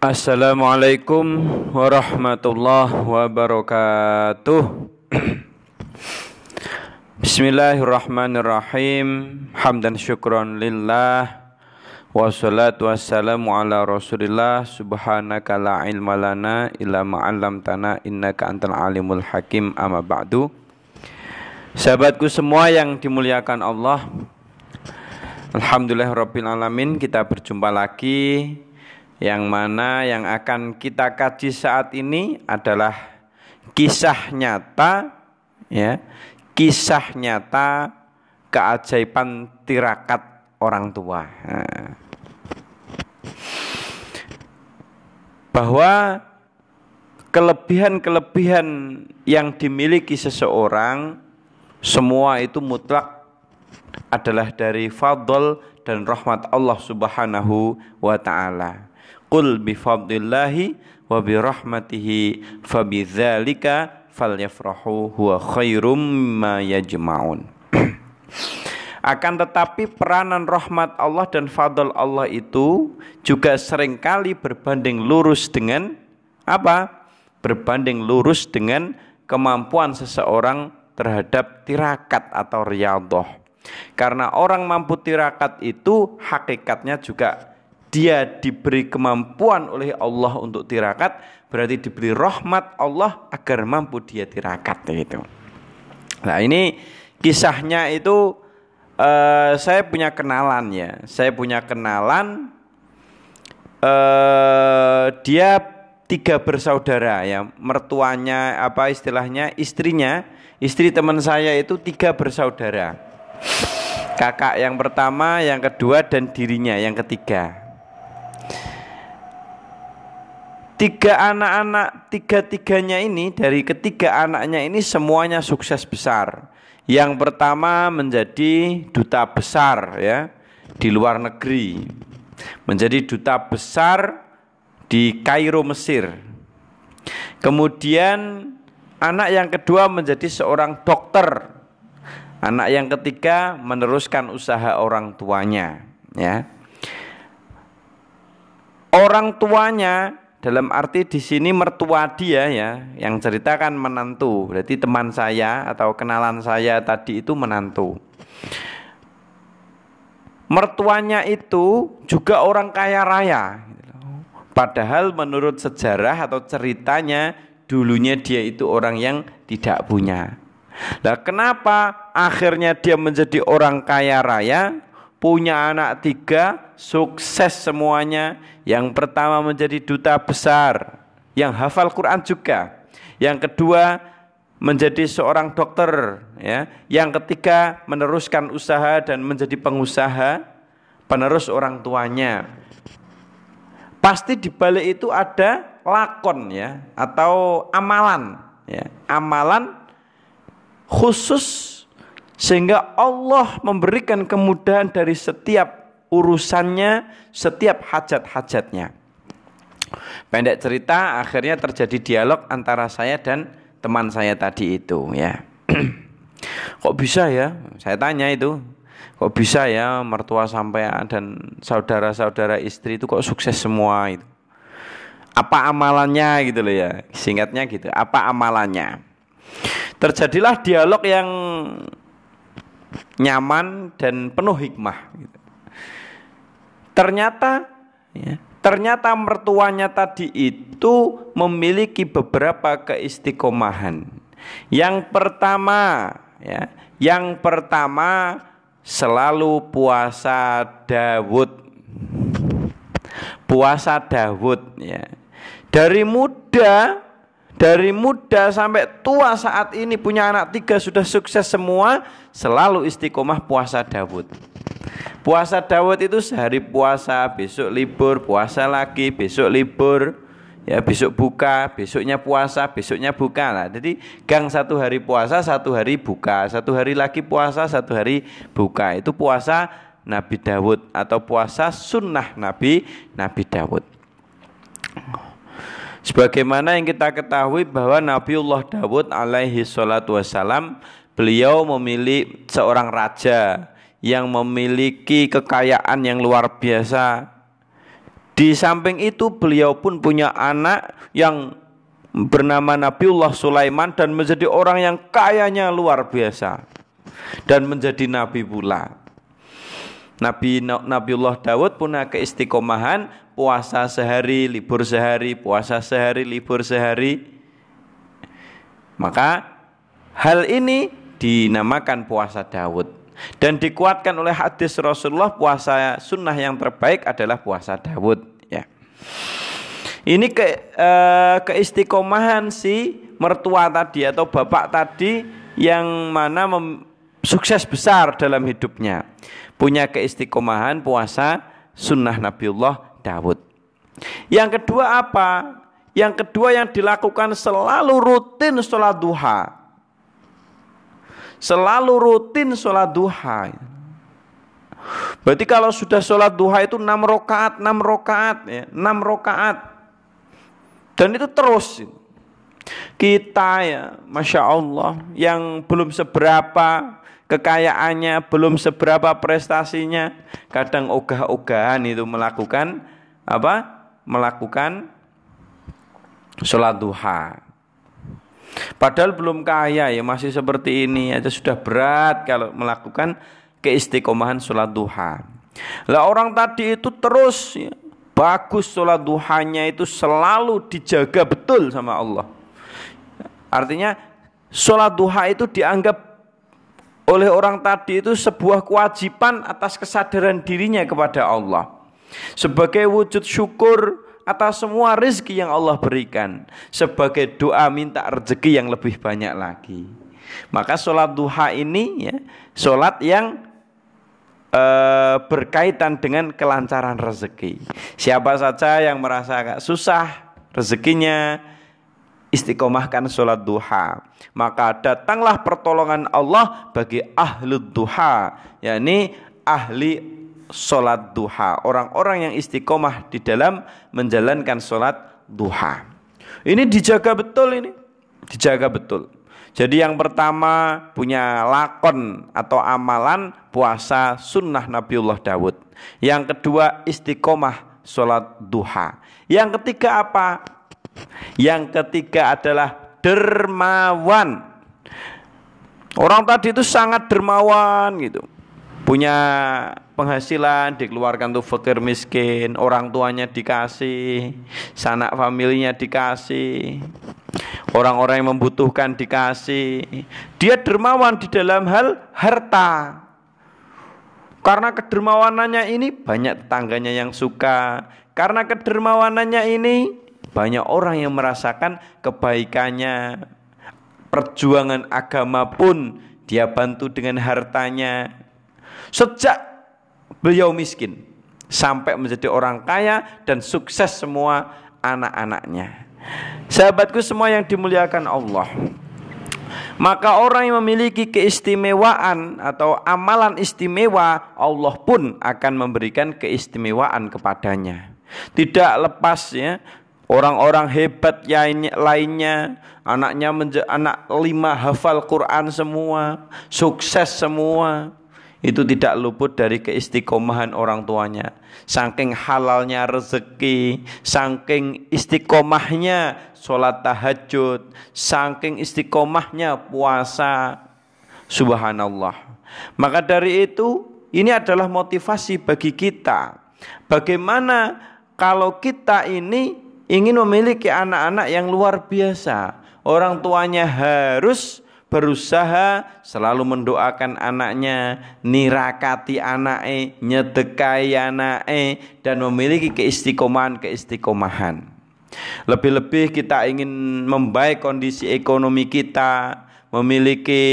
Assalamualaikum warahmatullahi wabarakatuh. Bismillahirrahmanirrahim. Hamdan syukron lillah. Wassalatu wassalamu ala rasulillah. Subhanaka la ilma lana illa ma'allamtana innaka antal alimul hakim. Amma ba'du. Sahabatku semua yang dimuliakan Allah, alhamdulillahirabbil alamin, kita berjumpa lagi. Yang mana yang akan kita kaji saat ini adalah kisah nyata, ya, kisah nyata keajaiban tirakat orang tua. Bahwa kelebihan-kelebihan yang dimiliki seseorang semua itu mutlak adalah dari fadl dan rahmat Allah Subhanahu wa ta'ala. Qul bifadlillahi wa birahmatihi fabidzalika falyafrahu huwa khairum mimma yajma'un. Akan tetapi peranan rahmat Allah dan fadl Allah itu juga seringkali berbanding lurus dengan apa? Berbanding lurus dengan kemampuan seseorang terhadap tirakat atau riyadhah. Karena orang mampu tirakat itu hakikatnya juga dia diberi kemampuan oleh Allah untuk tirakat, berarti diberi rahmat Allah agar mampu dia tirakat gitu. Nah, ini kisahnya itu saya punya kenalan ya. Saya punya kenalan, dia 3 bersaudara ya. Mertuanya apa istilahnya, istri teman saya itu 3 bersaudara. Kakak yang pertama, yang kedua, dan dirinya yang ketiga. 3 anak-anak, 3-tiganya ini, dari ketiga anaknya ini semuanya sukses besar. Yang pertama menjadi duta besar ya di luar negeri, menjadi duta besar di Kairo, Mesir. Kemudian anak yang kedua menjadi seorang dokter. Anak yang ketiga meneruskan usaha orang tuanya ya. Orang tuanya dalam arti di sini mertua dia ya, yang ceritakan menantu. Berarti teman saya atau kenalan saya tadi itu menantu. Mertuanya itu juga orang kaya raya. Padahal menurut sejarah atau ceritanya dulunya dia itu orang yang tidak punya. Nah, kenapa akhirnya dia menjadi orang kaya raya? Punya anak 3, sukses semuanya. Yang pertama menjadi duta besar, yang hafal Quran juga. Yang kedua menjadi seorang dokter ya. Yang ketiga meneruskan usaha dan menjadi pengusaha, penerus orang tuanya. Pasti di balik itu ada lakon ya, atau amalan ya. Amalan khusus sehingga Allah memberikan kemudahan dari setiap urusannya, setiap hajat-hajatnya. Pendek cerita, akhirnya terjadi dialog antara saya dan teman saya tadi itu ya. Kok bisa ya? Saya tanya itu. Kok bisa ya mertua sampean dan saudara-saudara istri itu kok sukses semua itu? Apa amalannya gitu loh ya. Singkatnya gitu. Apa amalannya? Terjadilah dialog yang nyaman dan penuh hikmah gitu. Ternyata mertuanya tadi itu memiliki beberapa keistiqomahan. Yang pertama selalu puasa Daud. Puasa Daud ya. Dari muda sampai tua saat ini punya anak 3 sudah sukses semua, selalu istiqomah puasa Daud. Puasa Daud itu sehari puasa, besok libur, puasa lagi, besok libur, ya besok buka, besoknya puasa, besoknya buka. Nah, jadi gang 1 hari puasa, 1 hari buka, 1 hari lagi puasa, 1 hari buka. Itu puasa Nabi Daud atau puasa sunnah Nabi Daud. Sebagaimana yang kita ketahui bahwa Nabiullah Daud alaihi salatu wassalam, beliau memilih seorang raja yang memiliki kekayaan yang luar biasa. Di samping itu beliau pun punya anak yang bernama Nabiullah Sulaiman dan menjadi orang yang kayanya luar biasa dan menjadi nabi pula. Nabiullah Daud punya keistiqomahan puasa sehari, libur sehari, puasa sehari, libur sehari. Maka hal ini dinamakan puasa Daud dan dikuatkan oleh hadis Rasulullah, puasa sunnah yang terbaik adalah puasa Daud ya. Ini keistiqomahan si mertua tadi atau bapak tadi yang mana sukses besar dalam hidupnya, punya keistiqomahan puasa sunnah Nabiullah Daud. Yang kedua apa? Yang kedua yang dilakukan selalu rutin sholat duha. Selalu rutin sholat duha. Berarti kalau sudah sholat duha itu 6 rakaat ya, 6 rakaat. Dan itu terus. Kita ya, Masya Allah, yang belum seberapa kekayaannya, belum seberapa prestasinya, kadang ogah-ogahan itu melakukan apa? Melakukan sholat duha. Padahal belum kaya ya, masih seperti ini aja sudah berat kalau melakukan keistiqomahan sholat duha. Lah orang tadi itu terus ya, bagus sholat duhanya itu selalu dijaga betul sama Allah. Artinya sholat duha itu dianggap oleh orang tadi itu sebuah kewajiban atas kesadaran dirinya kepada Allah, sebagai wujud syukur atas semua rezeki yang Allah berikan, sebagai doa minta rezeki yang lebih banyak lagi. Maka sholat duha ini ya, sholat yang berkaitan dengan kelancaran rezeki. Siapa saja yang merasa agak susah rezekinya, istiqomahkan sholat duha, maka datanglah pertolongan Allah bagi ahlud duha, yakni ahli sholat duha, orang-orang yang istiqomah di dalam menjalankan sholat duha. Ini dijaga betul, ini dijaga betul. Jadi yang pertama punya lakon atau amalan puasa sunnah Nabiullah Daud. Yang kedua istiqomah sholat duha. Yang ketiga apa? Yang ketiga adalah dermawan. Orang tadi itu sangat dermawan gitu. Punya penghasilan, dikeluarkan tuh fakir miskin, orang tuanya dikasih, sanak familinya dikasih, orang-orang yang membutuhkan dikasih. Dia dermawan di dalam hal harta. Karena kedermawanannya ini banyak tetangganya yang suka. Karena kedermawanannya ini banyak orang yang merasakan kebaikannya. Perjuangan agama pun dia bantu dengan hartanya. Sejak beliau miskin sampai menjadi orang kaya dan sukses semua anak-anaknya. Sahabatku semua yang dimuliakan Allah, maka orang yang memiliki keistimewaan atau amalan istimewa, Allah pun akan memberikan keistimewaan kepadanya. Tidak lepas ya, orang-orang hebat lainnya, anaknya anak 5 hafal Quran semua, sukses semua, itu tidak luput dari keistiqomahan orang tuanya. Saking halalnya rezeki, saking istiqomahnya sholat tahajud, saking istiqomahnya puasa. Subhanallah. Maka dari itu, ini adalah motivasi bagi kita. Bagaimana kalau kita ini ingin memiliki anak-anak yang luar biasa, orang tuanya harus berusaha selalu mendoakan anaknya, nirakati anaknya, nyedekai anaknya, dan memiliki keistiqomahan. Lebih-lebih kita ingin membaik kondisi ekonomi kita, memiliki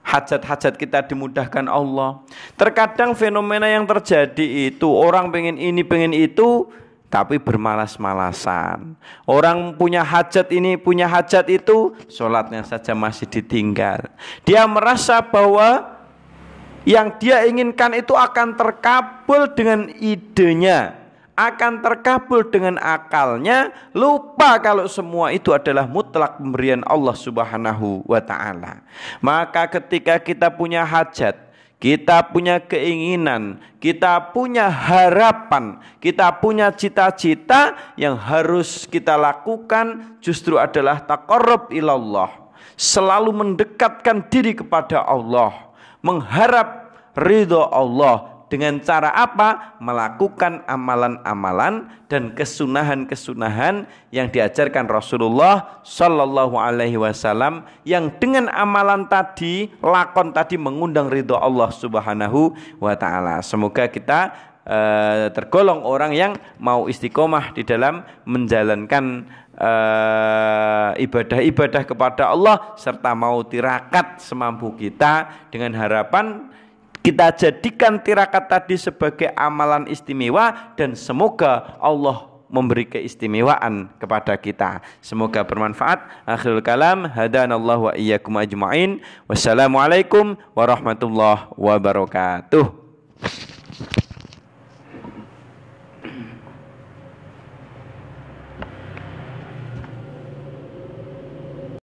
hajat-hajat kita dimudahkan Allah. Terkadang fenomena yang terjadi itu orang pengen ini pengen itu, tapi bermalas-malasan. Orang punya hajat ini, punya hajat itu, sholatnya saja masih ditinggal. Dia merasa bahwa yang dia inginkan itu akan terkabul dengan idenya, akan terkabul dengan akalnya, lupa kalau semua itu adalah mutlak pemberian Allah Subhanahu wa ta'ala. Maka ketika kita punya hajat, kita punya keinginan, kita punya harapan, kita punya cita-cita, yang harus kita lakukan justru adalah taqarrub ilallah, selalu mendekatkan diri kepada Allah, mengharap ridho Allah. Dengan cara apa? Melakukan amalan-amalan dan kesunahan-kesunahan yang diajarkan Rasulullah Sallallahu Alaihi Wasallam, yang dengan amalan tadi, lakon tadi mengundang ridho Allah Subhanahu Wa Taala. Semoga kita tergolong orang yang mau istiqomah di dalam menjalankan ibadah-ibadah kepada Allah, serta mau tirakat semampu kita, dengan harapan kita jadikan tirakat tadi sebagai amalan istimewa, dan semoga Allah memberi keistimewaan kepada kita. Semoga bermanfaat. Akhirul kalam, hadanallahu wa iyyakum ajma'in. Wassalamualaikum warahmatullahi wabarakatuh.